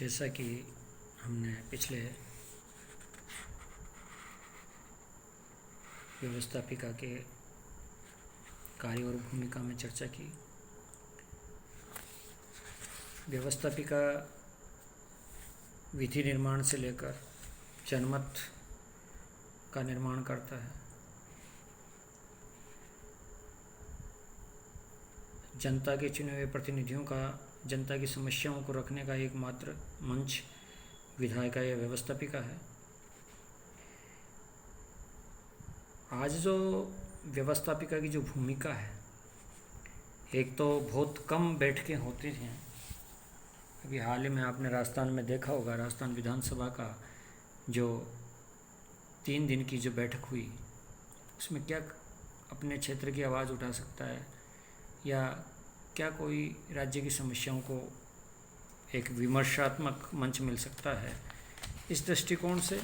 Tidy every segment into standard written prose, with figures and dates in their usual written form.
जैसा कि हमने पिछले व्यवस्थापिका के कार्य और भूमिका में चर्चा की, व्यवस्थापिका विधि निर्माण से लेकर जनमत का निर्माण करता है, जनता के चुने हुए प्रतिनिधियों का जनता की समस्याओं को रखने का एकमात्र मंच विधायिका या व्यवस्थापिका है। आज जो व्यवस्थापिका की जो भूमिका है, एक तो बहुत कम बैठकें होती हैं। अभी हाल ही में आपने राजस्थान में देखा होगा, राजस्थान विधानसभा का जो 3 दिन की जो बैठक हुई, उसमें क्या अपने क्षेत्र की आवाज़ उठा सकता है या क्या कोई राज्य की समस्याओं को एक विमर्शात्मक मंच मिल सकता है। इस दृष्टिकोण से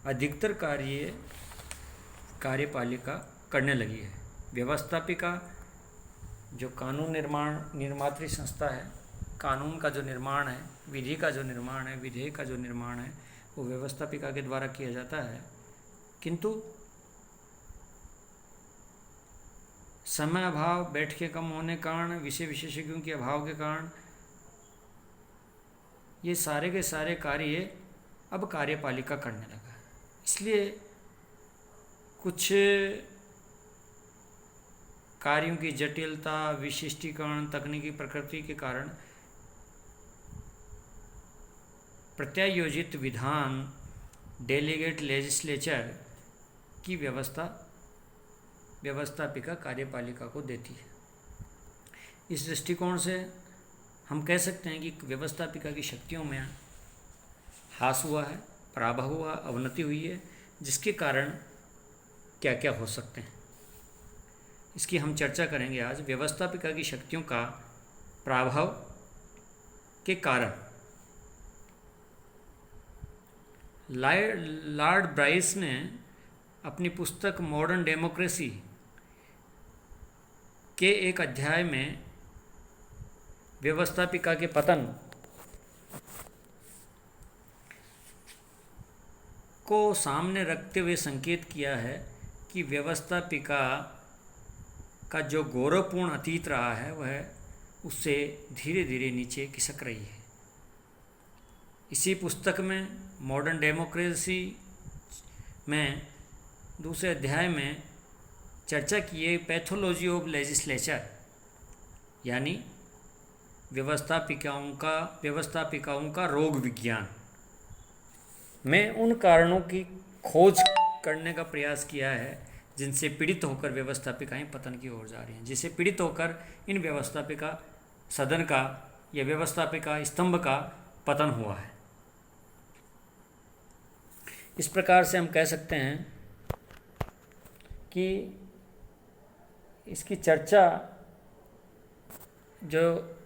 अधिकतर कार्यपालिका करने लगी है। व्यवस्थापिका जो कानून निर्मात्री संस्था है, कानून का जो निर्माण है, विधि का जो निर्माण है, विधेयक का जो निर्माण है, वो व्यवस्थापिका के द्वारा किया जाता है। किंतु समय अभाव, बैठकें कम होने के कारण, विषय विशेषज्ञों के अभाव के कारण ये सारे के सारे कार्य अब कार्यपालिका करने लगा है। इसलिए कुछ कार्यों की जटिलता, विशिष्टीकरण, तकनीकी प्रकृति के कारण प्रत्यायोजित विधान, डेलीगेट लेजिस्लेचर की व्यवस्थापिका कार्यपालिका को देती है। इस दृष्टिकोण से हम कह सकते हैं कि व्यवस्थापिका की शक्तियों में ह्रास हुआ है, पराभव हुआ, अवनति हुई है, जिसके कारण क्या क्या हो सकते हैं, इसकी हम चर्चा करेंगे आज। व्यवस्थापिका की शक्तियों का प्रभाव के कारण लॉर्ड ब्राइस ने अपनी पुस्तक मॉडर्न डेमोक्रेसी के एक अध्याय में व्यवस्थापिका के पतन को सामने रखते हुए संकेत किया है कि व्यवस्थापिका का जो गौरवपूर्ण अतीत रहा है वह उससे धीरे धीरे नीचे खिसक रही है। इसी पुस्तक में मॉडर्न डेमोक्रेसी में दूसरे अध्याय में चर्चा की है पैथोलॉजी ऑफ लेजिस्लेचर, यानी व्यवस्थापिकाओं का रोग विज्ञान में उन कारणों की खोज करने का प्रयास किया है जिनसे पीड़ित होकर व्यवस्थापिकाएं पतन की ओर जा रही हैं, जिसे पीड़ित होकर इन व्यवस्थापिका सदन का या व्यवस्थापिका स्तंभ का पतन हुआ है। इस प्रकार से हम कह सकते हैं कि इसकी चर्चा जो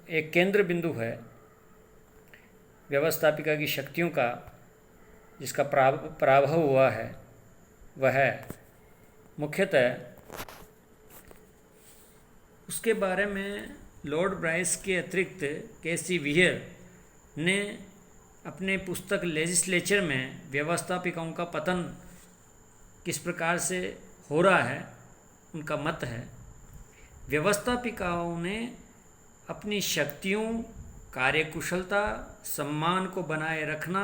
एक केंद्र बिंदु है व्यवस्थापिका की शक्तियों का, जिसका पराभव हुआ है, वह मुख्यतः उसके बारे में लॉर्ड ब्राइस के अतिरिक्त केसी वियर ने अपने पुस्तक लेजिस्लेचर में व्यवस्थापिकाओं का पतन किस प्रकार से हो रहा है, उनका मत है। व्यवस्थापिकाओं ने अपनी शक्तियों, कार्यकुशलता, सम्मान को बनाए रखना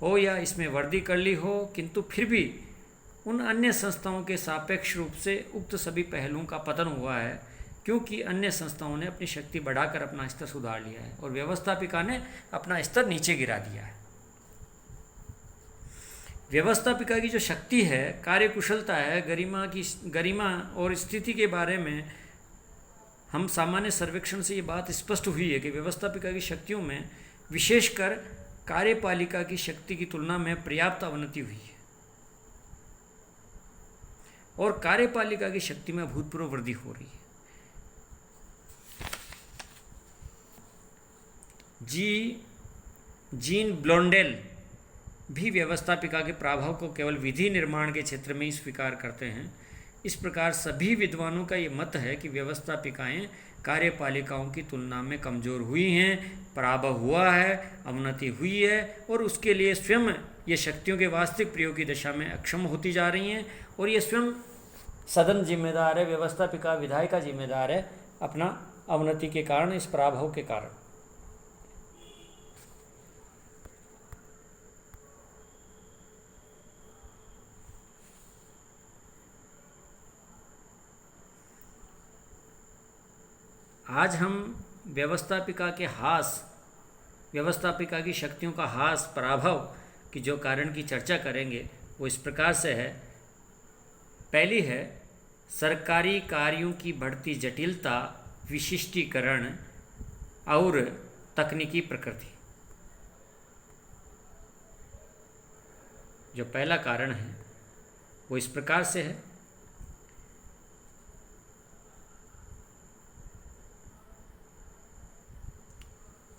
हो या इसमें वृद्धि कर ली हो, किंतु फिर भी उन अन्य संस्थाओं के सापेक्ष रूप से उक्त सभी पहलुओं का पतन हुआ है, क्योंकि अन्य संस्थाओं ने अपनी शक्ति बढ़ाकर अपना स्तर सुधार लिया है और व्यवस्थापिका ने अपना स्तर नीचे गिरा दिया है। व्यवस्थापिका की जो शक्ति है, कार्यकुशलता है, गरिमा और स्थिति के बारे में हम सामान्य सर्वेक्षण से ये बात स्पष्ट हुई है कि व्यवस्थापिका की शक्तियों में विशेषकर कार्यपालिका की शक्ति की तुलना में पर्याप्त अवनति हुई है और कार्यपालिका की शक्ति में अभूतपूर्व वृद्धि हो रही है। जीन ब्लोंडेल भी व्यवस्थापिका के प्रभाव को केवल विधि निर्माण के क्षेत्र में ही स्वीकार करते हैं। इस प्रकार सभी विद्वानों का ये मत है कि व्यवस्थापिकाएं कार्यपालिकाओं की तुलना में कमज़ोर हुई हैं, पराभव हुआ है, अवनति हुई है और उसके लिए स्वयं ये शक्तियों के वास्तविक प्रयोग की दिशा में अक्षम होती जा रही हैं और ये स्वयं सदन जिम्मेदार है, व्यवस्थापिका विधायिका जिम्मेदार है अपना अवनति के कारण, इस पराभव के कारण। आज हम व्यवस्थापिका के हास, व्यवस्थापिका की शक्तियों का हास, पराभव की जो कारण की चर्चा करेंगे वो इस प्रकार से है। पहली है सरकारी कार्यों की बढ़ती जटिलता, विशिष्टीकरण और तकनीकी प्रकृति। जो पहला कारण है वो इस प्रकार से है।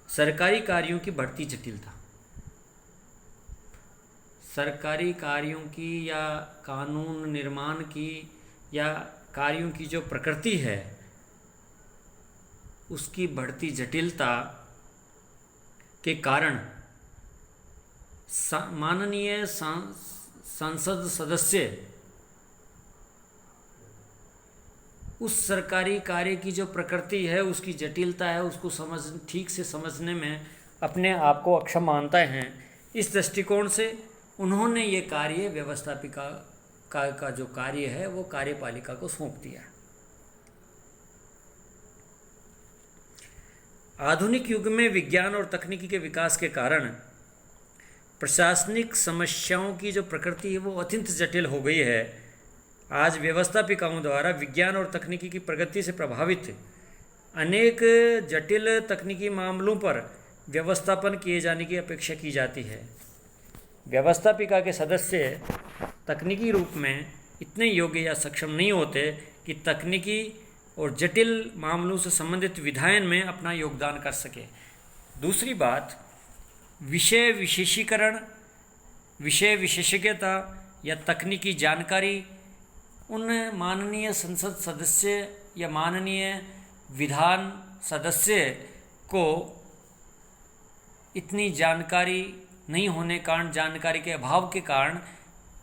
सरकारी कार्यों की बढ़ती जटिलता, सरकारी कार्यों की या कानून निर्माण की या कार्यों की जो प्रकृति है उसकी बढ़ती जटिलता के कारण माननीय संसद सदस्य उस सरकारी कार्य की जो प्रकृति है, उसकी जटिलता है, उसको ठीक से समझने में अपने आप को अक्षम मानते हैं। इस दृष्टिकोण से उन्होंने ये कार्य व्यवस्थापिका का जो कार्य है वो कार्यपालिका को सौंप दिया। आधुनिक युग में विज्ञान और तकनीकी के विकास के कारण प्रशासनिक समस्याओं की जो प्रकृति है वो अत्यंत जटिल हो गई है। आज व्यवस्थापिकाओं द्वारा विज्ञान और तकनीकी की प्रगति से प्रभावित अनेक जटिल तकनीकी मामलों पर व्यवस्थापन किए जाने की अपेक्षा की जाती है। व्यवस्थापिका के सदस्य तकनीकी रूप में इतने योग्य या सक्षम नहीं होते कि तकनीकी और जटिल मामलों से संबंधित विधायन में अपना योगदान कर सके। दूसरी बात, विषय विशेषीकरण, विषय विशेषज्ञता या तकनीकी जानकारी उन माननीय संसद सदस्य या माननीय विधान सदस्य को इतनी जानकारी नहीं होने कारण, जानकारी के अभाव के कारण,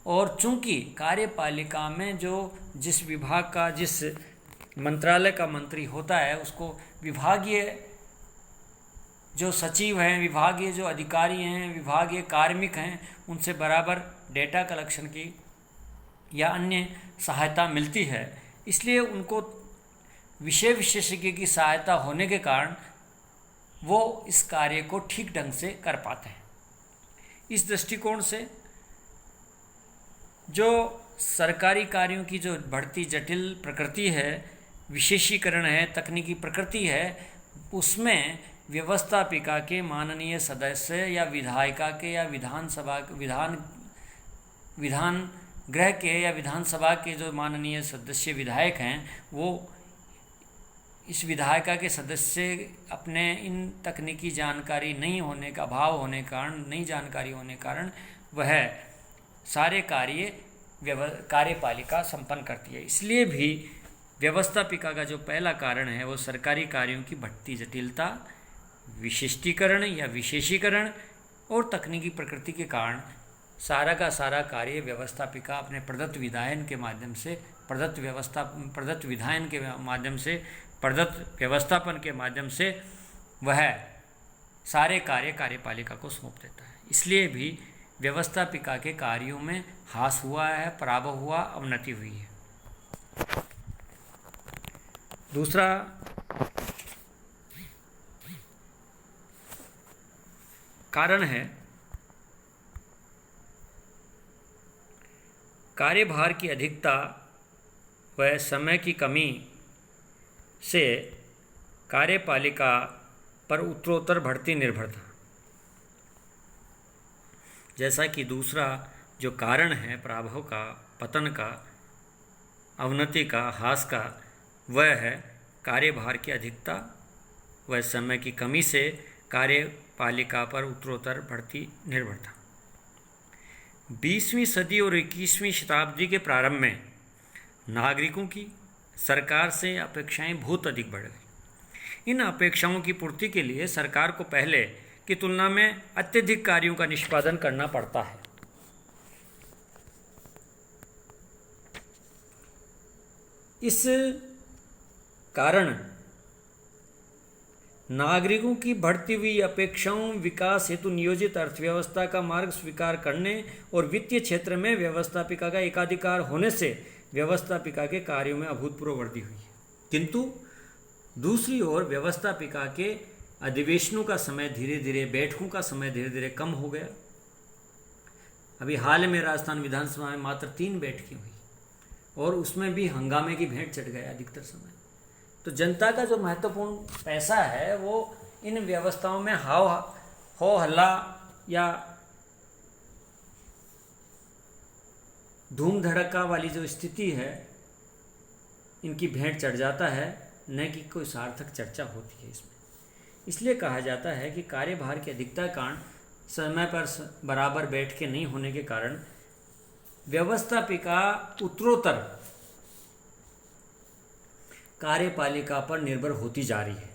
और चूंकि कार्यपालिका में जो जिस विभाग का, जिस मंत्रालय का मंत्री होता है उसको विभागीय जो सचिव हैं, विभागीय जो अधिकारी हैं, विभागीय कार्मिक हैं, उनसे बराबर डेटा कलेक्शन की या अन्य सहायता मिलती है। इसलिए उनको विषय विशेषज्ञ की सहायता होने के कारण वो इस कार्य को ठीक ढंग से कर पाते हैं। इस दृष्टिकोण से जो सरकारी कार्यों की जो बढ़ती जटिल प्रकृति है, विशेषीकरण है, तकनीकी प्रकृति है, उसमें व्यवस्थापिका के माननीय सदस्य या विधायिका के या विधानसभा विधान गृह के या विधानसभा के जो माननीय सदस्य विधायक हैं, वो इस विधायिका के सदस्य अपने इन तकनीकी जानकारी नहीं होने का, अभाव होने के कारण, नहीं जानकारी होने के कारण वह सारे कार्य कार्यपालिका संपन्न करती है। इसलिए भी व्यवस्थापिका का जो पहला कारण है वो सरकारी कार्यों की बढ़ती जटिलता, विशिष्टीकरण या विशेषीकरण और तकनीकी प्रकृति के कारण सारा का सारा कार्य व्यवस्थापिका अपने प्रदत्त विधायन के माध्यम से, प्रदत्त विधायन के माध्यम से, प्रदत्त व्यवस्थापन के माध्यम से वह सारे कार्य कार्यपालिका को सौंप देता है। इसलिए भी व्यवस्थापिका के कार्यों में हास हुआ है, पराभव हुआ, अवनति हुई है। दूसरा कारण है कार्यभार की अधिकता व समय की कमी से कार्यपालिका पर उत्तरोत्तर बढ़ती निर्भरता। जैसा कि दूसरा जो कारण है पराभव का, पतन का, अवनति का, ह्रास का, वह है कार्यभार की अधिकता व समय की कमी से कार्यपालिका पर उत्तरोत्तर बढ़ती निर्भरता। 20वीं सदी और 21वीं शताब्दी के प्रारंभ में नागरिकों की सरकार से अपेक्षाएं बहुत अधिक बढ़ गई। इन अपेक्षाओं की पूर्ति के लिए सरकार को पहले की तुलना में अत्यधिक कार्यों का निष्पादन करना पड़ता है। इस कारण नागरिकों की बढ़ती हुई अपेक्षाओं, विकास हेतु नियोजित अर्थव्यवस्था का मार्ग स्वीकार करने और वित्तीय क्षेत्र में व्यवस्थापिका का एकाधिकार होने से व्यवस्थापिका के कार्यों में अभूतपूर्व वृद्धि हुई है। किंतु दूसरी ओर व्यवस्थापिका के अधिवेशनों का समय धीरे धीरे, बैठकों का समय धीरे धीरे कम हो गया। अभी हाल में राजस्थान विधानसभा में मात्र 3 बैठकें हुई और उसमें भी हंगामे की भेंट चढ़ गया अधिकतर समय। तो जनता का जो महत्वपूर्ण पैसा है वो इन व्यवस्थाओं में हो हल्ला या धूम धड़का वाली जो स्थिति है, इनकी भेंट चढ़ जाता है, न कि कोई सार्थक चर्चा होती है इसमें। इसलिए कहा जाता है कि कार्यभार की अधिकता के कारण समय पर बराबर बैठकें नहीं होने के कारण व्यवस्थापिका उत्तरोत्तर कार्यपालिका पर निर्भर होती जा रही है।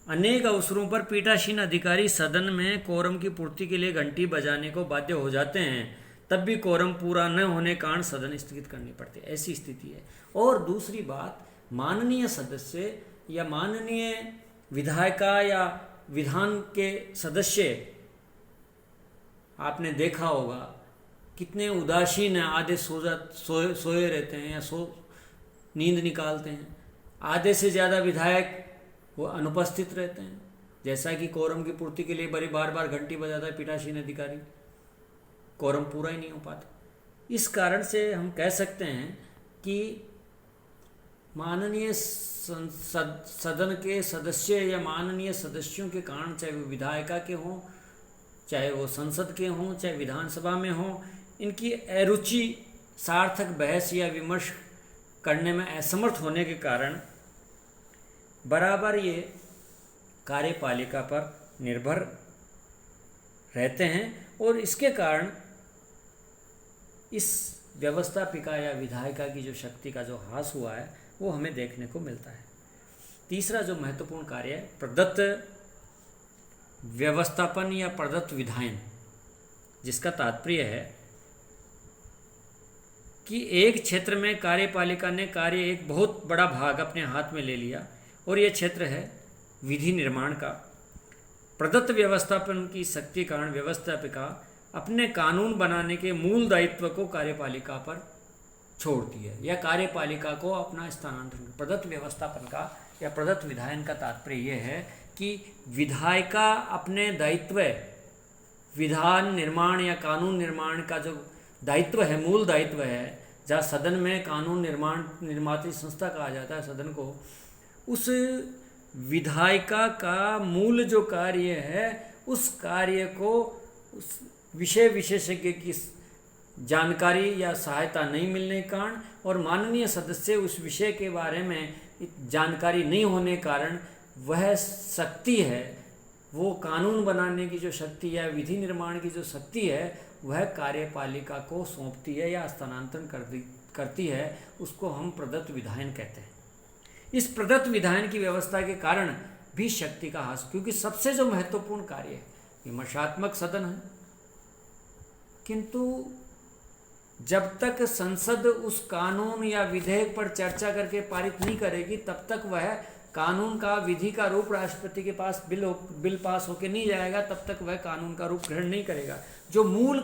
अनेक अवसरों पर पीठासीन अधिकारी सदन में कोरम की पूर्ति के लिए घंटी बजाने को बाध्य हो जाते हैं, तब भी कोरम पूरा न होने के कारण सदन स्थगित करनी पड़ती है। ऐसी स्थिति है। और दूसरी बात, माननीय सदस्य या माननीय विधायिका या विधान के सदस्य, आपने देखा होगा कितने उदासीन हैं, आधे सोए रहते हैं या नींद निकालते हैं। आधे से ज़्यादा विधायक वो अनुपस्थित रहते हैं। जैसा कि कोरम की पूर्ति के लिए बड़ी बार बार घंटी बजाता है पीठासीन अधिकारी, कोरम पूरा ही नहीं हो पाता। इस कारण से हम कह सकते हैं कि माननीय सदन के सदस्य या माननीय सदस्यों के कारण, चाहे वो विधायिका के हों, चाहे वो संसद के हों, चाहे विधानसभा में हों, इनकी अरुचि सार्थक बहस या विमर्श करने में असमर्थ होने के कारण बराबर ये कार्यपालिका पर निर्भर रहते हैं और इसके कारण इस व्यवस्थापिका या विधायिका की जो शक्ति का जो ह्रास हुआ है वो हमें देखने को मिलता है। तीसरा जो महत्वपूर्ण कार्य है, प्रदत्त व्यवस्थापन या प्रदत्त विधायन, जिसका तात्पर्य है कि एक क्षेत्र में कार्यपालिका ने कार्य एक बहुत बड़ा भाग अपने हाथ में ले लिया और यह क्षेत्र है विधि निर्माण का। प्रदत्त व्यवस्थापन की शक्ति कारण व्यवस्थापिका अपने कानून बनाने के मूल दायित्व को कार्यपालिका पर छोड़ती है या कार्यपालिका को अपना स्थानांतरण। प्रदत्त व्यवस्थापन का या प्रदत्त विधायन का तात्पर्य यह है कि विधायिका अपने दायित्व, विधान निर्माण या कानून निर्माण का जो दायित्व है, मूल दायित्व है, जहाँ सदन में कानून निर्मात्री संस्था कहा जाता है सदन को, उस विधायिका का मूल जो कार्य है उस कार्य को उस विषय विशेषज्ञ की जानकारी या सहायता नहीं मिलने के कारण और माननीय सदस्य उस विषय के बारे में जानकारी नहीं होने के कारण वह शक्ति है, वो कानून बनाने की जो शक्ति है, विधि निर्माण की जो शक्ति है, वह कार्यपालिका को सौंपती है या स्थानांतरण करती है। उसको हम प्रदत्त विधायन कहते हैं। इस प्रदत्त विधायन की व्यवस्था के कारण भी शक्ति का ह्रास, क्योंकि सबसे जो महत्वपूर्ण कार्य है विमर्शात्मक सदन है, किंतु जब तक संसद उस कानून या विधेयक पर चर्चा करके पारित नहीं करेगी तब तक वह कानून का, विधि का रूप राष्ट्रपति के पास बिल पास होके नहीं जाएगा, तब तक वह कानून का रूप ग्रहण नहीं करेगा। जो मूल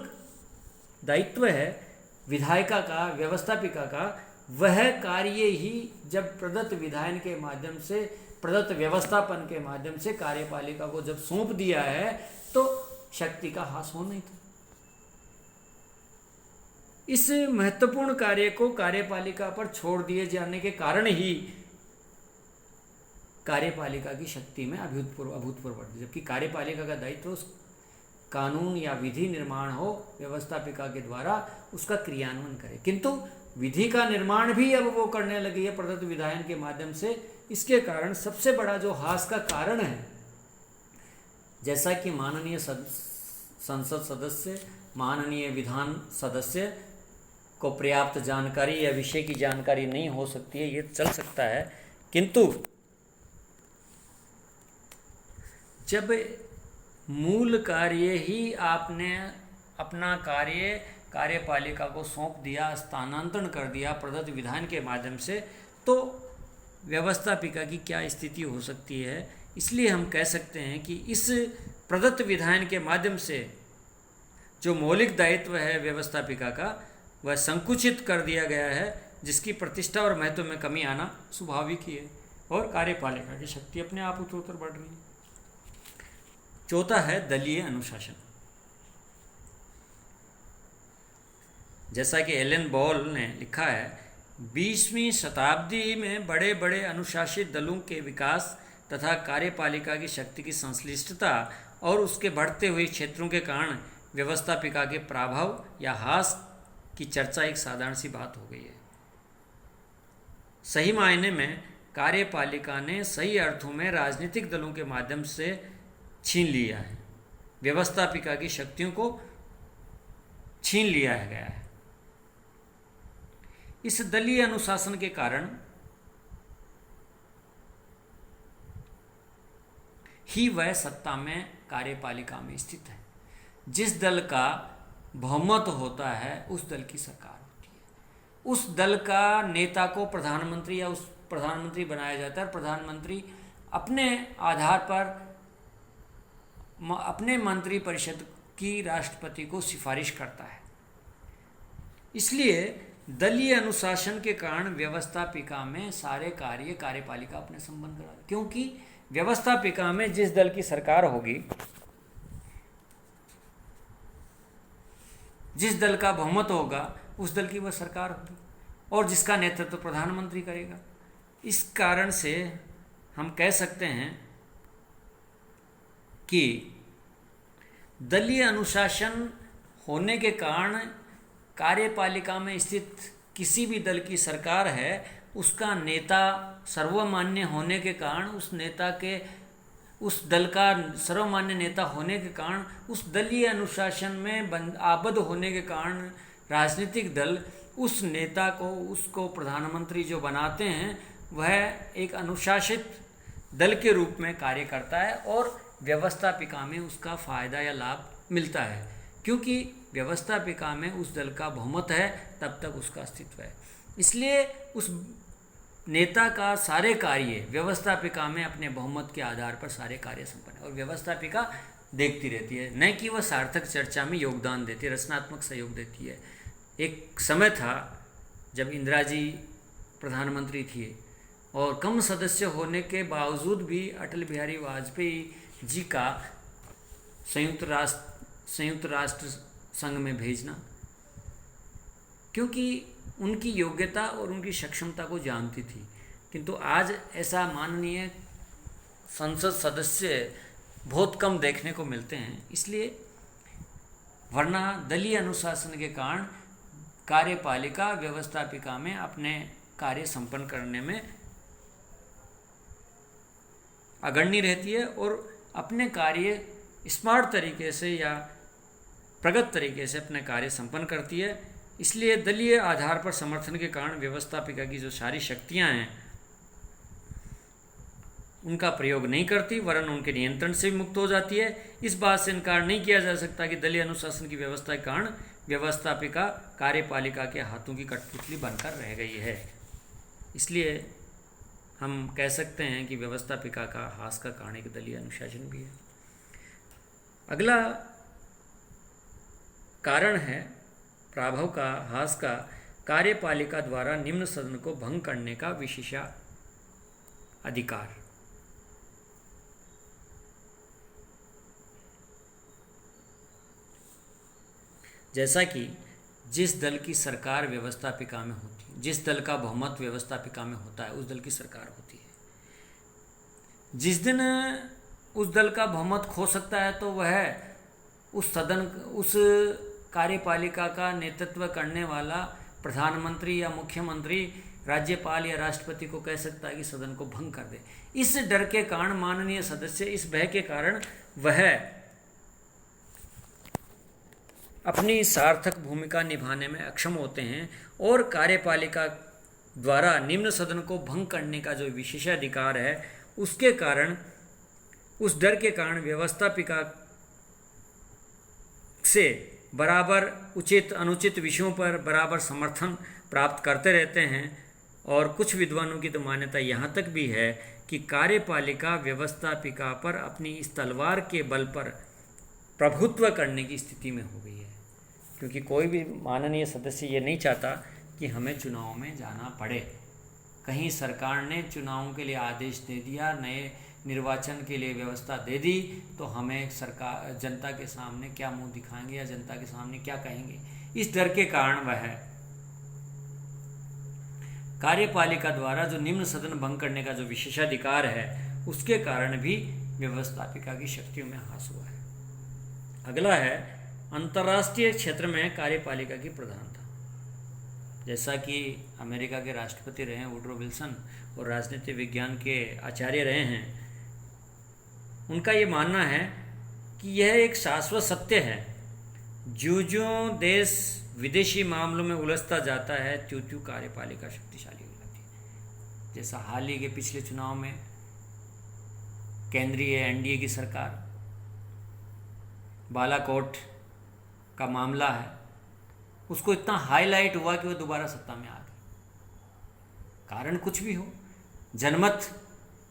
दायित्व है विधायिका का, व्यवस्थापिका का, वह कार्य ही जब प्रदत्त विधायन के माध्यम से, प्रदत्त व्यवस्थापन के माध्यम से कार्यपालिका को जब सौंप दिया है तो शक्ति का ह्रास हो नहीं था। इस महत्वपूर्ण कार्य को कार्यपालिका पर छोड़ दिए जाने के कारण ही कार्यपालिका की शक्ति में अभूतपूर्व वृद्धि, जबकि कार्यपालिका का दायित्व उस कानून या विधि निर्माण हो, व्यवस्थापिका के द्वारा उसका क्रियान्वयन करे, किंतु विधि का निर्माण भी अब वो करने लगी है प्रदत्त विधायन के माध्यम से। इसके कारण सबसे बड़ा जो ह्रास का कारण है, जैसा कि माननीय संसद सदस्य, माननीय विधान सदस्य को पर्याप्त जानकारी या विषय की जानकारी नहीं हो सकती है, ये चल सकता है, किंतु जब मूल कार्य ही आपने अपना कार्यपालिका को सौंप दिया, स्थानांतरण कर दिया प्रदत्त विधान के माध्यम से, तो व्यवस्थापिका की क्या स्थिति हो सकती है। इसलिए हम कह सकते हैं कि इस प्रदत्त विधान के माध्यम से जो मौलिक दायित्व है व्यवस्थापिका का, वह संकुचित कर दिया गया है, जिसकी प्रतिष्ठा और महत्व में कमी आना स्वाभाविक ही है, और कार्यपालिका की शक्ति अपने आप उत्तरोत्तर बढ़ रही है। चौथा है दलीय अनुशासन। जैसा कि एलन बॉल ने लिखा है, 20वीं शताब्दी में बड़े बड़े अनुशासित दलों के विकास तथा कार्यपालिका की शक्ति की संश्लिष्टता और उसके बढ़ते हुए क्षेत्रों के कारण व्यवस्थापिका के प्रभाव या ह्रास की चर्चा एक साधारण सी बात हो गई है। सही मायने में कार्यपालिका ने सही अर्थों में राजनीतिक दलों के माध्यम से छीन लिया है, व्यवस्थापिका की शक्तियों को छीन लिया गया है। इस दलीय अनुशासन के कारण ही वह सत्ता में कार्यपालिका में स्थित है। जिस दल का बहुमत होता है उस दल की सरकार होती है। उस दल का नेता को प्रधानमंत्री या उस प्रधानमंत्री बनाया जाता है। प्रधानमंत्री अपने आधार पर अपने मंत्री परिषद की राष्ट्रपति को सिफारिश करता है। इसलिए दलीय अनुशासन के कारण व्यवस्थापिका में सारे कार्य कार्यपालिका अपने संबंध करा, क्योंकि व्यवस्थापिका में जिस दल की सरकार होगी, जिस दल का बहुमत होगा, उस दल की वह सरकार होगी और जिसका नेतृत्व प्रधानमंत्री करेगा। इस कारण से हम कह सकते हैं कि दलीय अनुशासन होने के कारण कार्यपालिका में स्थित किसी भी दल की सरकार है, उसका नेता सर्वमान्य होने के कारण, उस दल का सर्वमान्य नेता होने के कारण, उस दलीय अनुशासन में आबद्ध होने के कारण राजनीतिक दल उस नेता को, उसको प्रधानमंत्री जो बनाते हैं, वह एक अनुशासित दल के रूप में कार्य करता है और व्यवस्थापिका में उसका फायदा या लाभ मिलता है। क्योंकि व्यवस्थापिका में उस दल का बहुमत है, तब तक उसका अस्तित्व है। इसलिए उस नेता का सारे कार्य व्यवस्थापिका में अपने बहुमत के आधार पर सारे कार्य संपन्न है और व्यवस्थापिका देखती रहती है, न कि वह सार्थक चर्चा में योगदान देती है, रचनात्मक सहयोग देती है। एक समय था जब इंदिरा जी प्रधानमंत्री थी और कम सदस्य होने के बावजूद भी अटल बिहारी वाजपेयी जी का संयुक्त राष्ट्र संघ में भेजना, क्योंकि उनकी योग्यता और उनकी सक्षमता को जानती थी। किंतु आज ऐसा माननीय संसद सदस्य बहुत कम देखने को मिलते हैं। इसलिए वरना दलीय अनुशासन के कारण कार्यपालिका व्यवस्थापिका में अपने कार्य संपन्न करने में अग्रणी रहती है और अपने कार्य स्मार्ट तरीके से या प्रगत तरीके से अपने कार्य संपन्न करती है। इसलिए दलीय आधार पर समर्थन के कारण व्यवस्थापिका की जो सारी शक्तियां हैं उनका प्रयोग नहीं करती, वरन उनके नियंत्रण से भी मुक्त हो जाती है। इस बात से इनकार नहीं किया जा सकता कि दलीय अनुशासन की व्यवस्था के कारण व्यवस्थापिका कार्यपालिका के हाथों की कठपुतली बनकर रह गई है। इसलिए हम कह सकते हैं कि व्यवस्थापिका का ह्रास का कारण एक दलीय अनुशासन भी है। अगला कारण है प्रभाव का ह्रास का कार्यपालिका द्वारा निम्न सदन को भंग करने का विशेषाधिकार। जैसा कि जिस दल की सरकार व्यवस्थापिका में होती है, जिस दल का बहुमत व्यवस्थापिका में होता है, उस दल की सरकार होती है। जिस दिन उस दल का बहुमत खो सकता है तो वह उस कार्यपालिका का नेतृत्व करने वाला प्रधानमंत्री या मुख्यमंत्री, राज्यपाल या राष्ट्रपति को कह सकता है कि सदन को भंग कर दे। इस डर के कारण माननीय सदस्य, इस भय के कारण वह अपनी सार्थक भूमिका निभाने में अक्षम होते हैं और कार्यपालिका द्वारा निम्न सदन को भंग करने का जो विशेषाधिकार है उसके कारण, उस डर के कारण व्यवस्थापिका से बराबर उचित अनुचित विषयों पर बराबर समर्थन प्राप्त करते रहते हैं। और कुछ विद्वानों की तो मान्यता यहाँ तक भी है कि कार्यपालिका व्यवस्थापिका पर अपनी इस तलवार के बल पर प्रभुत्व करने की स्थिति में हो गई है, क्योंकि कोई भी माननीय सदस्य ये नहीं चाहता कि हमें चुनाव में जाना पड़े। कहीं सरकार ने चुनावों के लिए आदेश दे दिया, नए निर्वाचन के लिए व्यवस्था दे दी, तो हमें सरकार जनता के सामने क्या मुंह दिखाएंगे या जनता के सामने क्या कहेंगे, इस डर के कारण वह कार्यपालिका द्वारा जो निम्न सदन भंग करने का जो विशेषाधिकार है उसके कारण भी व्यवस्थापिका की शक्तियों में ह्रास हुआ है। अगला है अंतर्राष्ट्रीय क्षेत्र में कार्यपालिका की प्रधानता। जैसा कि अमेरिका के राष्ट्रपति रहे हैं वुडरो विल्सन और राजनीति विज्ञान के आचार्य रहे हैं, उनका ये मानना है कि यह एक शाश्वत सत्य है। ज्यों देश विदेशी मामलों में उलझता जाता है त्यों कार्यपालिका शक्तिशाली हो जाती है। जैसा हाल ही के पिछले चुनाव में केंद्रीय एनडीए की सरकार, बालाकोट का मामला है, उसको इतना हाईलाइट हुआ कि वो दोबारा सत्ता में आ गई। कारण कुछ भी हो, जनमत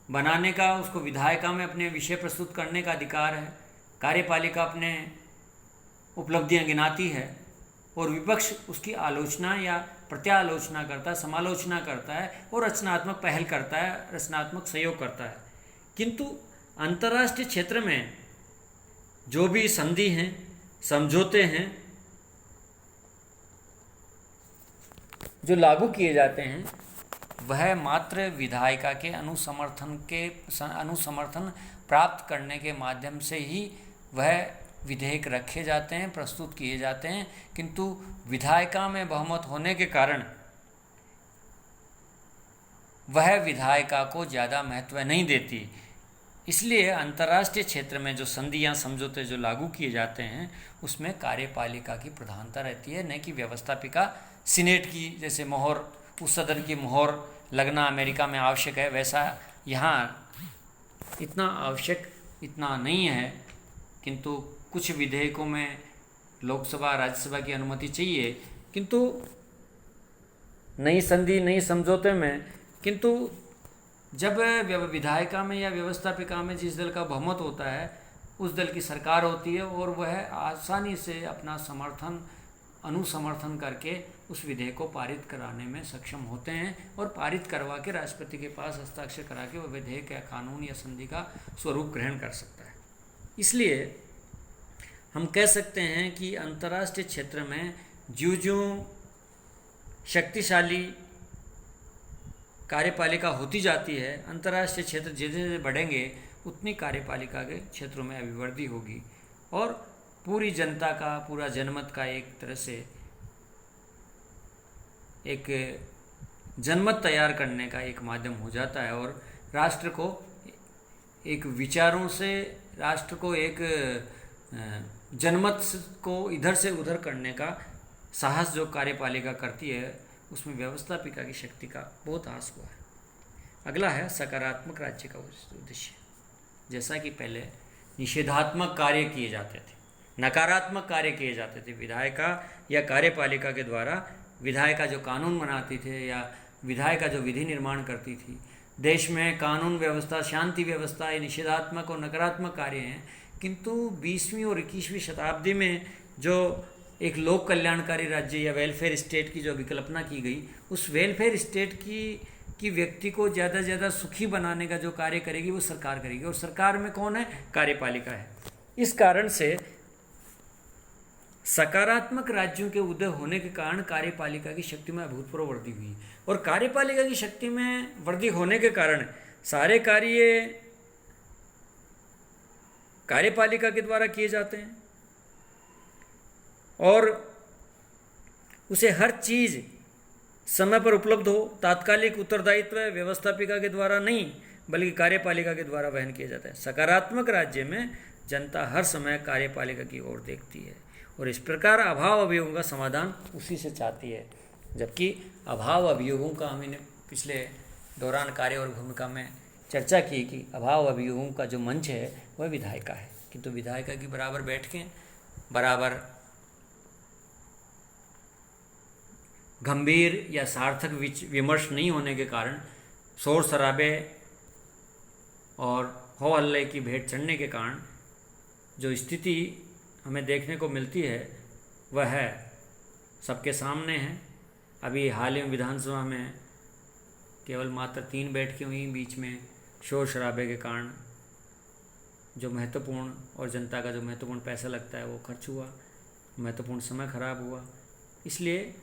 बनाने का उसको विधायिका में अपने विषय प्रस्तुत करने का अधिकार है, कार्यपालिका अपने उपलब्धियां गिनाती है और विपक्ष उसकी आलोचना या प्रत्यालोचना करता है, समालोचना करता है और रचनात्मक पहल करता है, रचनात्मक सहयोग करता है। किंतु अंतर्राष्ट्रीय क्षेत्र में जो भी संधि हैं, समझौते हैं जो लागू किए जाते हैं, वह मात्र विधायिका के अनुसमर्थन प्राप्त करने के माध्यम से ही वह विधेयक रखे जाते हैं, प्रस्तुत किए जाते हैं। किंतु विधायिका में बहुमत होने के कारण वह विधायिका को ज़्यादा महत्व नहीं देती। इसलिए अंतर्राष्ट्रीय क्षेत्र में जो संधियां समझौते जो लागू किए जाते हैं उसमें कार्यपालिका की प्रधानता रहती है, न कि व्यवस्थापिका। सीनेट की जैसे मोहर, उस सदन की मोहर लगना अमेरिका में आवश्यक है, वैसा यहाँ इतना आवश्यक इतना नहीं है। किंतु कुछ विधेयकों में लोकसभा राज्यसभा की अनुमति चाहिए, किंतु नई संधि नई समझौते में, किंतु जब विधायिका में या व्यवस्थापिका में जिस दल का बहुमत होता है उस दल की सरकार होती है और वह आसानी से अपना अनुसमर्थन करके उस विधेयक को पारित कराने में सक्षम होते हैं और पारित करवा के राष्ट्रपति के पास हस्ताक्षर करा के वह विधेयक या कानून या संधि का स्वरूप ग्रहण कर सकता है। इसलिए हम कह सकते हैं कि अंतर्राष्ट्रीय क्षेत्र में ज्यों शक्तिशाली कार्यपालिका होती जाती है, अंतर्राष्ट्रीय क्षेत्र जैसे जैसे बढ़ेंगे उतनी कार्यपालिका के क्षेत्रों में अभिवृद्धि होगी और पूरी जनता का, पूरा जनमत का एक तरह से एक जनमत तैयार करने का एक माध्यम हो जाता है और राष्ट्र को एक विचारों से, राष्ट्र को एक जनमत को इधर से उधर करने का साहस जो कार्यपालिका करती है उसमें व्यवस्थापिका की शक्ति का बहुत ह्रास हुआ है। अगला है सकारात्मक राज्य का उद्देश्य। जैसा कि पहले निषेधात्मक कार्य किए जाते थे, नकारात्मक कार्य किए जाते थे विधायिका या कार्यपालिका के द्वारा, विधायिका जो कानून बनाती थे या विधायिका जो विधि निर्माण करती थी, देश में कानून व्यवस्था, शांति व्यवस्था, ये निषेधात्मक और नकारात्मक कार्य हैं। किंतु 20वीं और 21वीं शताब्दी में जो एक लोक कल्याणकारी राज्य या वेलफेयर स्टेट की जो विकल्पना की गई, उस वेलफेयर स्टेट की व्यक्ति को ज़्यादा से ज़्यादा सुखी बनाने का जो कार्य करेगी वो सरकार करेगी और सरकार में कौन है? कार्यपालिका है। इस कारण से सकारात्मक राज्यों के उदय होने के कारण कार्यपालिका की शक्ति में अभूतपूर्व वृद्धि हुई और कार्यपालिका की शक्ति में वृद्धि होने के कारण सारे कार्य कार्यपालिका के द्वारा किए जाते हैं और उसे हर चीज़ समय पर उपलब्ध हो, तात्कालिक उत्तरदायित्व व्यवस्थापिका के द्वारा नहीं बल्कि कार्यपालिका के द्वारा वहन किया जाता है। सकारात्मक राज्य में जनता हर समय कार्यपालिका की ओर देखती है और इस प्रकार अभाव अभियोगों का समाधान उसी से चाहती है। जबकि अभाव अभियोगों का हमने पिछले दौरान कार्य और भूमिका में चर्चा की कि अभाव अभियोगों का जो मंच है वह विधायिका है, किंतु विधायिका की बराबर बैठ के बराबर गंभीर या सार्थक विमर्श नहीं होने के कारण शोर शराबे और हो हल्ले की भेंट चढ़ने के कारण जो स्थिति हमें देखने को मिलती है वह है सबके सामने है। अभी हाल ही में विधानसभा में केवल मात्र 3 बैठकें हुई, बीच में शोर शराबे के कारण जो महत्वपूर्ण और जनता का जो महत्वपूर्ण पैसा लगता है वो खर्च हुआ, महत्वपूर्ण समय खराब हुआ। इसलिए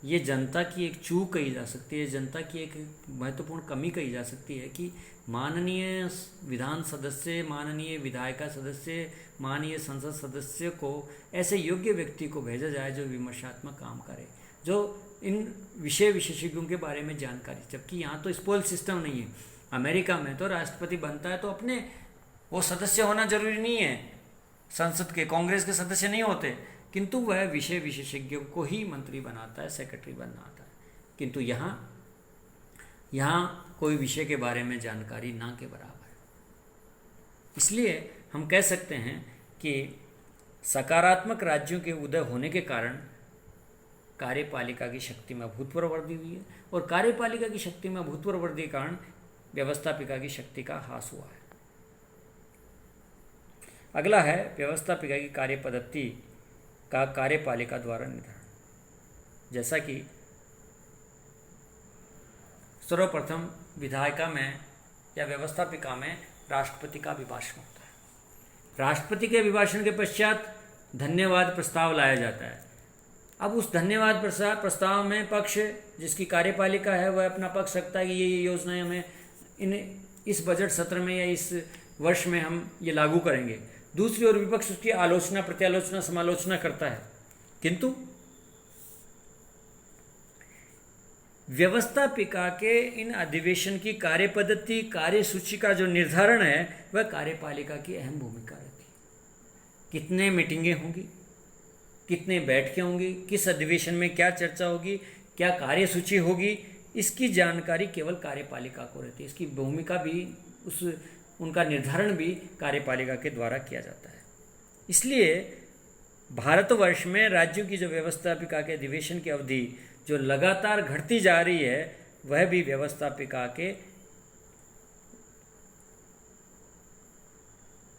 ये जनता की एक चूक कही जा सकती है, जनता की एक महत्वपूर्ण कमी कही जा सकती है कि माननीय विधान सदस्य, माननीय विधायिका सदस्य, माननीय संसद सदस्य को ऐसे योग्य व्यक्ति को भेजा जाए जो विमर्शात्मक काम करे, जो इन विषय विशेषज्ञों के बारे में जानकारी। जबकि यहाँ तो स्पोल सिस्टम नहीं है। अमेरिका में तो राष्ट्रपति बनता है तो अपने वो सदस्य होना जरूरी नहीं है, संसद के कांग्रेस के सदस्य नहीं होते, किंतु वह विषय विशेषज्ञों को ही मंत्री बनाता है, सेक्रेटरी बनाता है। किंतु यहाँ कोई विषय के बारे में जानकारी ना के बराबर है। इसलिए हम कह सकते हैं कि सकारात्मक राज्यों के उदय होने के कारण कार्यपालिका की शक्ति में अभूतपूर्व वृद्धि हुई है, और कार्यपालिका की शक्ति में अभूतपूर्व वृद्धि के कारण व्यवस्थापिका की शक्ति का ह्रास हुआ है। अगला है व्यवस्थापिका की कार्य पद्धति का कार्यपालिका द्वारा निर्धारण। जैसा कि सर्वप्रथम विधायिका में या व्यवस्थापिका में राष्ट्रपति का अभिभाषण होता है। राष्ट्रपति के अभिभाषण के पश्चात धन्यवाद प्रस्ताव लाया जाता है। अब उस धन्यवाद प्रस्ताव में पक्ष जिसकी कार्यपालिका है वह अपना पक्ष रखता है कि ये योजनाएं हमें इस बजट सत्र में या इस वर्ष में हम ये लागू करेंगे। दूसरी ओर विपक्ष उसकी आलोचना, प्रत्यालोचना, समालोचना करता है। किंतु व्यवस्थापिका के इन अधिवेशन की कार्यपद्धति, कार्यसूची का जो निर्धारण है वह कार्यपालिका की अहम भूमिका रहती है। कितने मीटिंगें होंगी, कितने बैठकें होंगी, किस अधिवेशन में क्या चर्चा होगी, क्या कार्यसूची होगी, इसकी जानकारी केवल कार्यपालिका को रहती है। इसकी भूमिका भी उनका निर्धारण भी कार्यपालिका के द्वारा किया जाता है। इसलिए भारतवर्ष में राज्यों की जो व्यवस्थापिका के अधिवेशन की अवधि जो लगातार घटती जा रही है वह भी व्यवस्थापिका के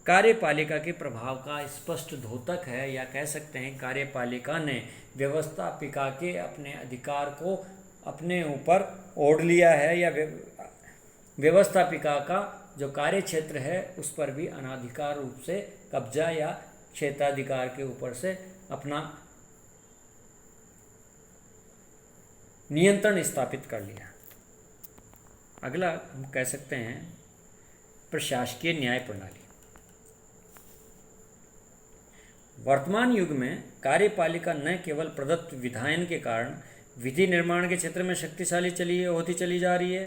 कार्यपालिका के प्रभाव का स्पष्ट द्योतक है, या कह सकते हैं कार्यपालिका ने व्यवस्थापिका के अपने अधिकार को अपने ऊपर ओढ़ लिया है, या व्यवस्थापिका का जो कार्य क्षेत्र है उस पर भी अनाधिकार रूप से कब्जा या क्षेत्राधिकार के ऊपर से अपना नियंत्रण स्थापित कर लिया। अगला हम कह सकते हैं प्रशासकीय न्याय प्रणाली। वर्तमान युग में कार्यपालिका न केवल प्रदत्त विधायन के कारण विधि निर्माण के क्षेत्र में शक्तिशाली होती चली जा रही है,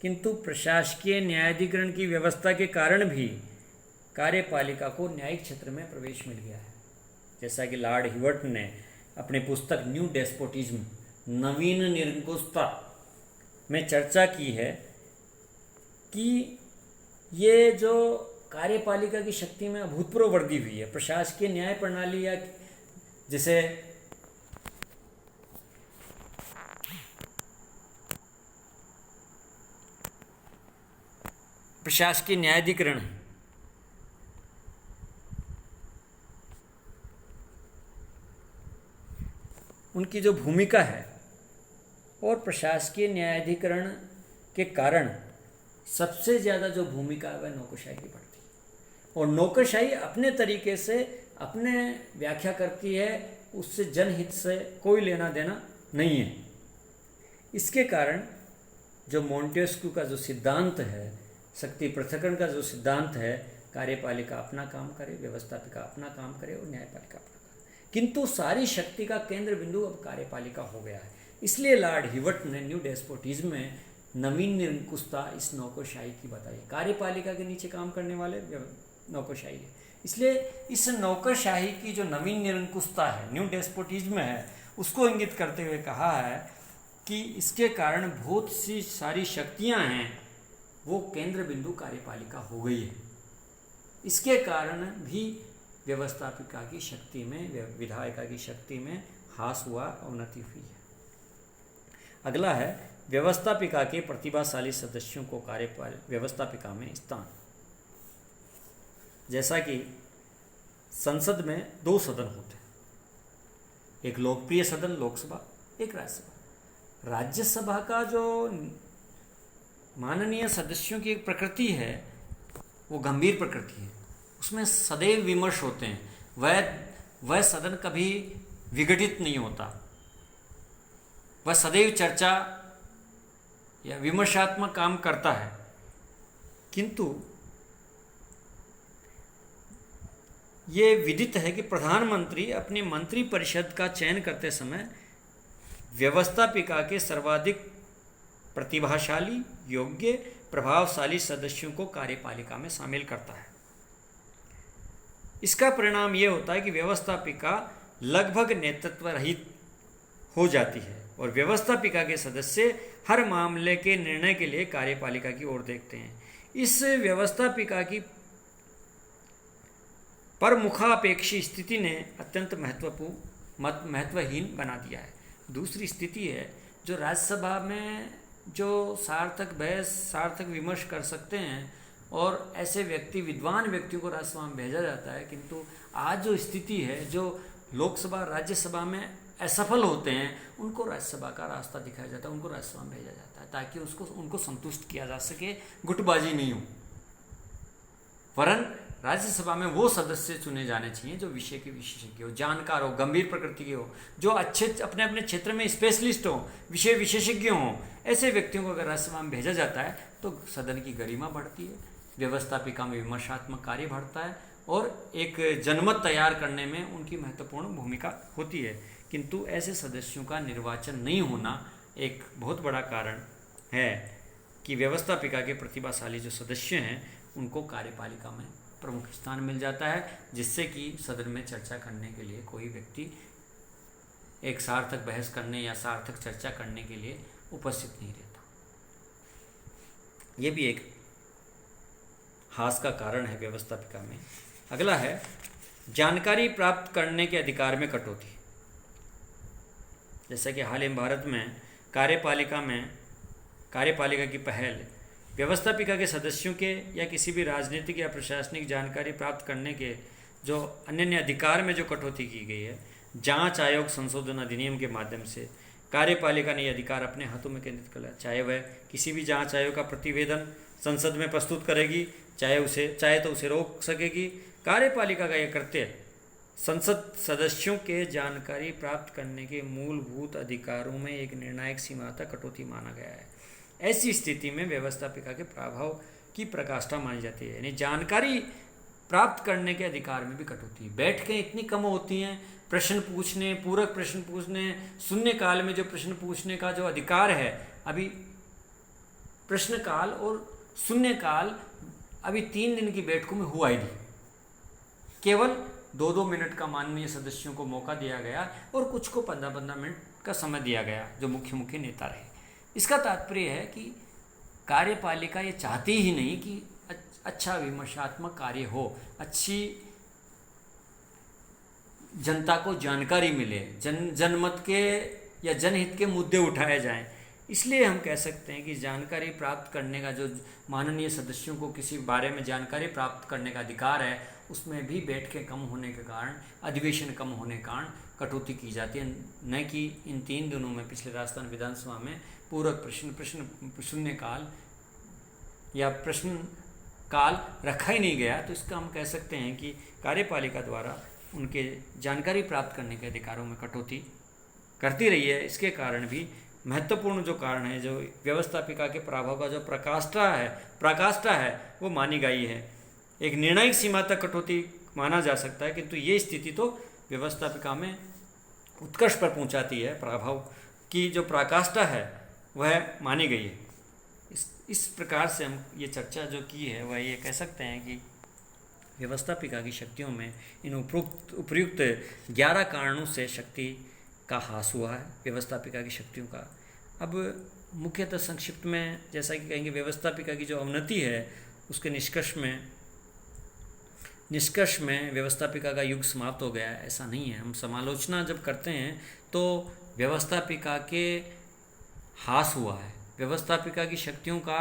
किंतु प्रशासकीय न्यायाधिकरण की व्यवस्था के कारण भी कार्यपालिका को न्यायिक क्षेत्र में प्रवेश मिल गया है। जैसा कि लॉर्ड हिवर्ट ने अपनी पुस्तक न्यू डेस्पोटिज्म, नवीन निरंकुशता में चर्चा की है कि ये जो कार्यपालिका की शक्ति में अभूतपूर्व वृद्धि हुई है, प्रशासकीय न्याय प्रणाली या जिसे प्रशासकीय न्यायाधिकरण, उनकी जो भूमिका है और प्रशासकीय न्यायाधिकरण के कारण सबसे ज़्यादा जो भूमिका है वह नौकरशाही की पड़ती है, और नौकरशाही अपने तरीके से अपने व्याख्या करती है, उससे जनहित से कोई लेना देना नहीं है। इसके कारण जो मोंटेस्क्यू का जो सिद्धांत है, शक्ति पृथक्करण का जो सिद्धांत है, कार्यपालिका अपना काम करे, व्यवस्थापिका अपना काम करे और न्यायपालिका अपना करे, किंतु सारी शक्ति का केंद्र बिंदु अब कार्यपालिका हो गया है। इसलिए लॉर्ड हिवर्ट ने न्यू डेस्पोटिज्म में नवीन निरंकुशता इस नौकरशाही की बताई। कार्यपालिका के नीचे काम करने वाले नौकरशाही है, इसलिए इस नौकरशाही की जो नवीन निरंकुशता है, न्यू डेस्पोटिज्म है, उसको इंगित करते हुए कहा है कि इसके कारण बहुत सी सारी शक्तियां हैं वो केंद्र बिंदु कार्यपालिका हो गई है। इसके कारण भी व्यवस्थापिका की शक्ति में, विधायिका की शक्ति में ह्रास हुआ, अवनति हुई है। अगला है व्यवस्थापिका के प्रतिभाशाली सदस्यों को व्यवस्थापिका में स्थान। जैसा कि संसद में 2 सदन होते हैं, एक लोकप्रिय सदन लोकसभा, एक राज्यसभा। राज्यसभा का जो माननीय सदस्यों की एक प्रकृति है वो गंभीर प्रकृति है, उसमें सदैव विमर्श होते हैं। वह सदन कभी विघटित नहीं होता, वह सदैव चर्चा या विमर्शात्मक काम करता है। किंतु ये विदित है कि प्रधानमंत्री अपनी मंत्रिपरिषद का चयन करते समय व्यवस्थापिका के सर्वाधिक प्रतिभाशाली, योग्य, प्रभावशाली सदस्यों को कार्यपालिका में शामिल करता है। इसका परिणाम ये होता है कि व्यवस्थापिका लगभग नेतृत्व रहित हो जाती है और व्यवस्थापिका के सदस्य हर मामले के निर्णय के लिए कार्यपालिका की ओर देखते हैं। इस व्यवस्थापिका की परमुखापेक्षी स्थिति ने अत्यंत महत्वहीन बना दिया है। दूसरी स्थिति है जो राज्यसभा में जो सार्थक बहस, सार्थक विमर्श कर सकते हैं और ऐसे व्यक्ति, विद्वान व्यक्तियों को राज्यसभा में भेजा जाता है, किंतु आज जो स्थिति है, जो लोकसभा राज्यसभा में असफल होते हैं, उनको राज्यसभा का रास्ता दिखाया जाता है, उनको राज्यसभा में भेजा जाता है ताकि उनको संतुष्ट किया जा सके, गुटबाजी नहीं हो। वरन राज्यसभा में वो सदस्य चुने जाने चाहिए जो विषय के विशेषज्ञ हो, जानकार हो, गंभीर प्रकृति के हो, जो अच्छे अपने अपने क्षेत्र में स्पेशलिस्ट हो, विषय विशेषज्ञ हो। ऐसे व्यक्तियों को अगर राज्यसभा में भेजा जाता है तो सदन की गरिमा बढ़ती है, व्यवस्थापिका में विमर्शात्मक कार्य बढ़ता है और एक जनमत तैयार करने में उनकी महत्वपूर्ण भूमिका होती है। किंतु ऐसे सदस्यों का निर्वाचन नहीं होना एक बहुत बड़ा कारण है कि व्यवस्थापिका के प्रतिभाशाली जो सदस्य हैं उनको कार्यपालिका में प्रमुख स्थान मिल जाता है, जिससे कि सदन में चर्चा करने के लिए कोई व्यक्ति एक सार्थक बहस करने या सार्थक चर्चा करने के लिए उपस्थित नहीं रहता। ये भी एक हास का कारण है व्यवस्थापिका में। अगला है जानकारी प्राप्त करने के अधिकार में कटौती। जैसा कि हाल ही भारत में कार्यपालिका की पहल व्यवस्थापिका के सदस्यों के या किसी भी राजनीतिक या प्रशासनिक जानकारी प्राप्त करने के जो अन्य अधिकार में जो कटौती की गई है, जांच आयोग संशोधन अधिनियम के माध्यम से कार्यपालिका ने यह अधिकार अपने हाथों में केंद्रित कर लिया। चाहे वह किसी भी जांच आयोग का प्रतिवेदन संसद में प्रस्तुत करेगी, चाहे तो उसे रोक सकेगी। कार्यपालिका का यह कृत्य संसद सदस्यों के जानकारी प्राप्त करने के मूलभूत अधिकारों में एक निर्णायक सीमा तक कटौती माना गया है। ऐसी स्थिति में व्यवस्थापिका के प्रभाव की प्रकाष्ठा मानी जाती है, यानी जानकारी प्राप्त करने के अधिकार में भी कटौती। बैठकें इतनी कम होती हैं, प्रश्न पूछने, पूरक प्रश्न पूछने, शून्यकाल में जो प्रश्न पूछने का जो अधिकार है, अभी प्रश्नकाल और शून्यकाल अभी 3 दिन की बैठकों में हुआ ही नहीं। केवल 2-2 मिनट का माननीय सदस्यों को मौका दिया गया और कुछ को 15-15 मिनट का समय दिया गया जो मुख्य नेता रहे। इसका तात्पर्य है कि कार्यपालिका ये चाहती ही नहीं कि अच्छा विमर्शात्मक कार्य हो, अच्छी जनता को जानकारी मिले, जनमत के या जनहित के मुद्दे उठाए जाएं। इसलिए हम कह सकते हैं कि जानकारी प्राप्त करने का जो माननीय सदस्यों को किसी बारे में जानकारी प्राप्त करने का अधिकार है, उसमें भी बैठकें कम होने के कारण, अधिवेशन कम होने के कारण कटौती की जाती है। न कि इन 3 दिनों में पिछले राजस्थान विधानसभा में पूरक प्रश्न शून्यकाल या प्रश्न काल रखा ही नहीं गया, तो इसका हम कह सकते हैं कि कार्यपालिका द्वारा उनके जानकारी प्राप्त करने के अधिकारों में कटौती करती रही है। इसके कारण भी महत्वपूर्ण जो कारण है, जो व्यवस्थापिका के प्रभाव का जो प्रकाष्ठा है वो मानी गई है। एक निर्णायक सीमा तक कटौती माना जा सकता है, किंतु ये स्थिति तो व्यवस्थापिका में उत्कर्ष पर पहुंचाती है। प्रभाव की जो प्रकाष्ठा है वह मानी गई है। इस प्रकार से हम ये चर्चा जो की है वह ये कह सकते हैं कि व्यवस्थापिका की शक्तियों में इन उपयुक्त 11 कारणों से शक्ति का ह्रास हुआ है व्यवस्थापिका की शक्तियों का। अब मुख्यतः संक्षिप्त में जैसा कि कहेंगे, व्यवस्थापिका की जो अवनति है उसके निष्कर्ष में व्यवस्थापिका का युग समाप्त हो गया है, ऐसा नहीं है। हम समालोचना जब करते हैं तो व्यवस्थापिका के ह्रास हुआ है, व्यवस्थापिका की शक्तियों का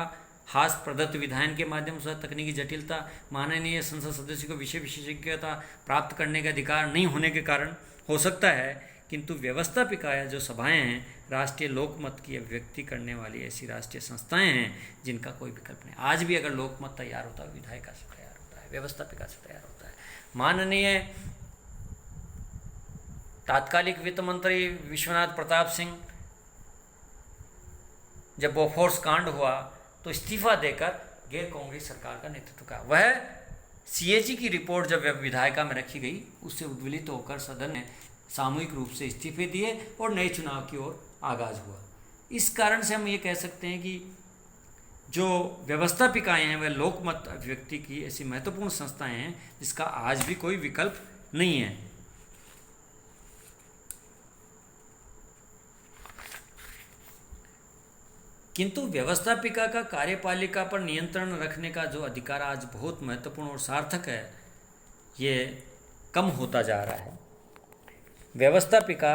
ह्रास प्रदत्त विधायन के माध्यम से, तकनीकी जटिलता, माननीय संसद सदस्य को विषय विशेषज्ञता प्राप्त करने का अधिकार नहीं होने के कारण हो सकता है, किंतु व्यवस्थापिका जो सभाएं हैं राष्ट्रीय लोकमत की अभिव्यक्ति करने वाली ऐसी राष्ट्रीय संस्थाएं हैं जिनका कोई विकल्प नहीं। आज भी अगर लोकमत तैयार होता है विधायिका से तैयार होता है, व्यवस्थापिका से तैयार होता है। माननीय तात्कालिक वित्त मंत्री विश्वनाथ प्रताप सिंह जब बोफोर्स कांड हुआ तो इस्तीफा देकर गैर कांग्रेस सरकार का नेतृत्व किया। वह सीएजी की रिपोर्ट जब विधायिका में रखी गई उससे उद्वेलित होकर सदन ने सामूहिक रूप से इस्तीफे दिए और नए चुनाव की ओर आगाज हुआ। इस कारण से हम ये कह सकते हैं कि जो व्यवस्थापिकाएं हैं वह लोकमत अभिव्यक्ति की ऐसी महत्वपूर्ण संस्थाएं हैं जिसका आज भी कोई विकल्प नहीं है। किंतु व्यवस्थापिका का कार्यपालिका पर नियंत्रण रखने का जो अधिकार आज बहुत महत्वपूर्ण और सार्थक है, ये कम होता जा रहा है। व्यवस्थापिका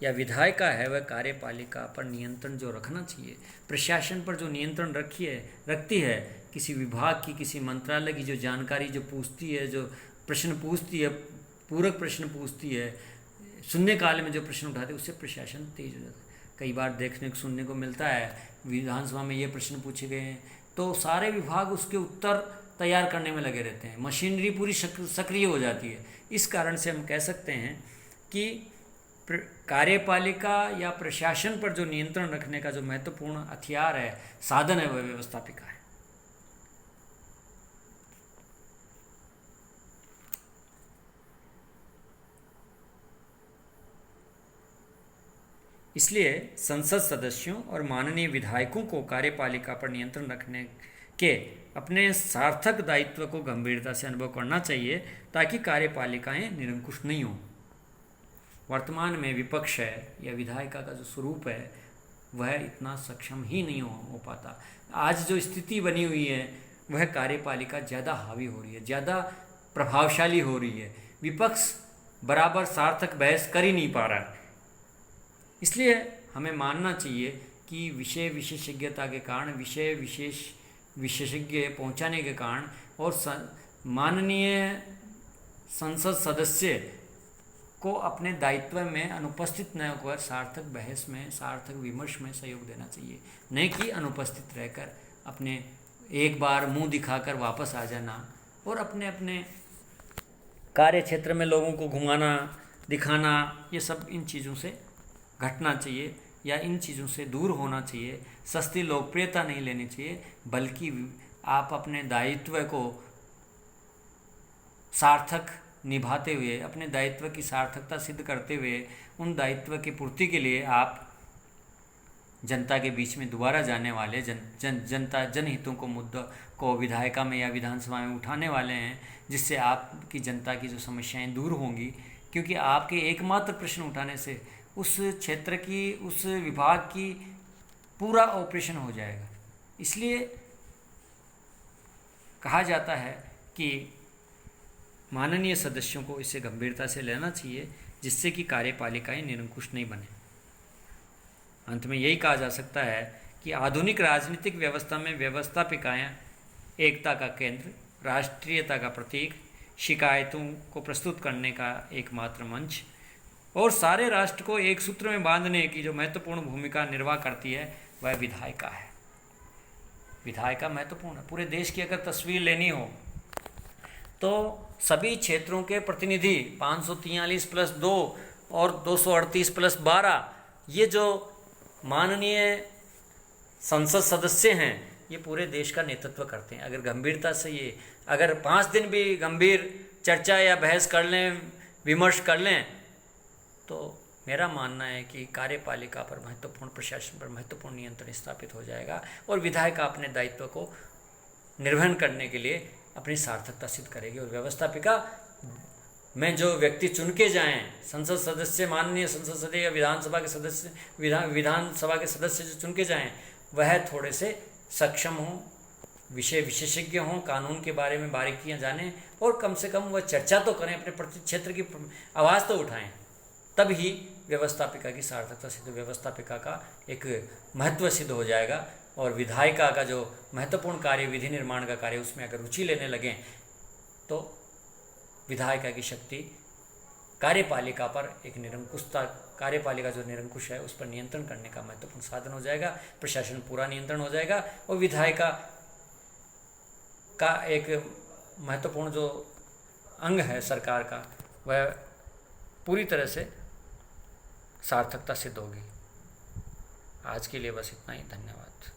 या विधायिका है वह कार्यपालिका पर नियंत्रण जो रखना चाहिए, प्रशासन पर जो नियंत्रण रखती है, किसी विभाग की, किसी मंत्रालय की जो जानकारी जो पूछती है, जो प्रश्न पूछती है, पूरक प्रश्न पूछती है, शून्यकाल में जो प्रश्न उठाते हैं उससे प्रशासन तेज हो जाता है। कई बार देखने को सुनने को मिलता है विधानसभा में ये प्रश्न पूछे गए हैं तो सारे विभाग उसके उत्तर तैयार करने में लगे रहते हैं, मशीनरी पूरी सक्रिय हो जाती है। इस कारण से हम कह सकते हैं कि कार्यपालिका या प्रशासन पर जो नियंत्रण रखने का जो महत्वपूर्ण हथियार है, साधन है, वह व्यवस्थापिका है। इसलिए संसद सदस्यों और माननीय विधायकों को कार्यपालिका पर नियंत्रण रखने के अपने सार्थक दायित्व को गंभीरता से अनुभव करना चाहिए ताकि कार्यपालिकाएं निरंकुश नहीं हों। वर्तमान में विपक्ष है या विधायिका का जो स्वरूप है वह इतना सक्षम ही नहीं हो पाता। आज जो स्थिति बनी हुई है वह कार्यपालिका ज़्यादा हावी हो रही है, ज़्यादा प्रभावशाली हो रही है, विपक्ष बराबर सार्थक बहस कर ही नहीं पा रहा है। इसलिए हमें मानना चाहिए कि विषय विशेषज्ञता के कारण, विशेषज्ञ पहुंचाने के कारण और माननीय संसद सदस्य को अपने दायित्व में अनुपस्थित न होकर सार्थक बहस में, सार्थक विमर्श में सहयोग देना चाहिए, नहीं कि अनुपस्थित रहकर अपने एक बार मुंह दिखाकर वापस आ जाना और अपने अपने कार्य क्षेत्र में लोगों को घुमाना दिखाना, ये सब इन चीज़ों से घटना चाहिए या इन चीज़ों से दूर होना चाहिए। सस्ती लोकप्रियता नहीं लेनी चाहिए, बल्कि आप अपने दायित्व को सार्थक निभाते हुए, अपने दायित्व की सार्थकता सिद्ध करते हुए, उन दायित्व की पूर्ति के लिए आप जनता के बीच में दोबारा जाने वाले, जनता जनहितों को मुद्दों को विधायिका में या विधानसभा में उठाने वाले हैं, जिससे आपकी जनता की जो समस्याएं दूर होंगी। क्योंकि आपके एकमात्र प्रश्न उठाने से उस क्षेत्र की, उस विभाग की पूरा ऑपरेशन हो जाएगा। इसलिए कहा जाता है कि माननीय सदस्यों को इसे गंभीरता से लेना चाहिए जिससे कि कार्यपालिकाएं निरंकुश नहीं बने। अंत में यही कहा जा सकता है कि आधुनिक राजनीतिक व्यवस्था में व्यवस्थापिकाएं एकता का केंद्र, राष्ट्रीयता का प्रतीक, शिकायतों को प्रस्तुत करने का एकमात्र मंच और सारे राष्ट्र को एक सूत्र में बांधने की जो महत्वपूर्ण भूमिका निर्वाह करती है वह विधायिका है। विधायिका महत्वपूर्ण है। पूरे देश की अगर तस्वीर लेनी हो तो सभी क्षेत्रों के प्रतिनिधि 543 प्लस 2 और 238 प्लस 12 ये जो माननीय संसद सदस्य हैं ये पूरे देश का नेतृत्व करते हैं। अगर गंभीरता से ये अगर 5 दिन भी गंभीर चर्चा या बहस कर लें, विमर्श कर लें, तो मेरा मानना है कि कार्यपालिका पर महत्वपूर्ण, प्रशासन पर महत्वपूर्ण नियंत्रण स्थापित हो जाएगा और विधायिका अपने दायित्व को निर्वहन करने के लिए अपनी सार्थकता सिद्ध करेगी। और व्यवस्थापिका में जो व्यक्ति चुन के जाएं, संसद सदस्य, माननीय संसद सदस्य या विधानसभा के सदस्य, विधानसभा के सदस्य जो चुन के जाएं, वह थोड़े से सक्षम हों, विषय विशेषज्ञ हों, कानून के बारे में बारीकियां जानें, और कम से कम वह चर्चा तो करें, अपने प्रति क्षेत्र की आवाज़ तो उठाएं। तब ही व्यवस्थापिका की सार्थकता सिद्ध, व्यवस्थापिका का एक महत्व सिद्ध हो जाएगा। और विधायिका का जो महत्वपूर्ण कार्य, विधि निर्माण का कार्य, उसमें अगर रुचि लेने लगें तो विधायिका की शक्ति कार्यपालिका पर एक निरंकुशता, कार्यपालिका जो निरंकुश है उस पर नियंत्रण करने का महत्वपूर्ण साधन हो जाएगा। प्रशासन पूरा नियंत्रण हो जाएगा और विधायिका का एक महत्वपूर्ण जो अंग है सरकार का, वह पूरी तरह से सार्थकता सिद्ध होगी। आज के लिए बस इतना ही। धन्यवाद।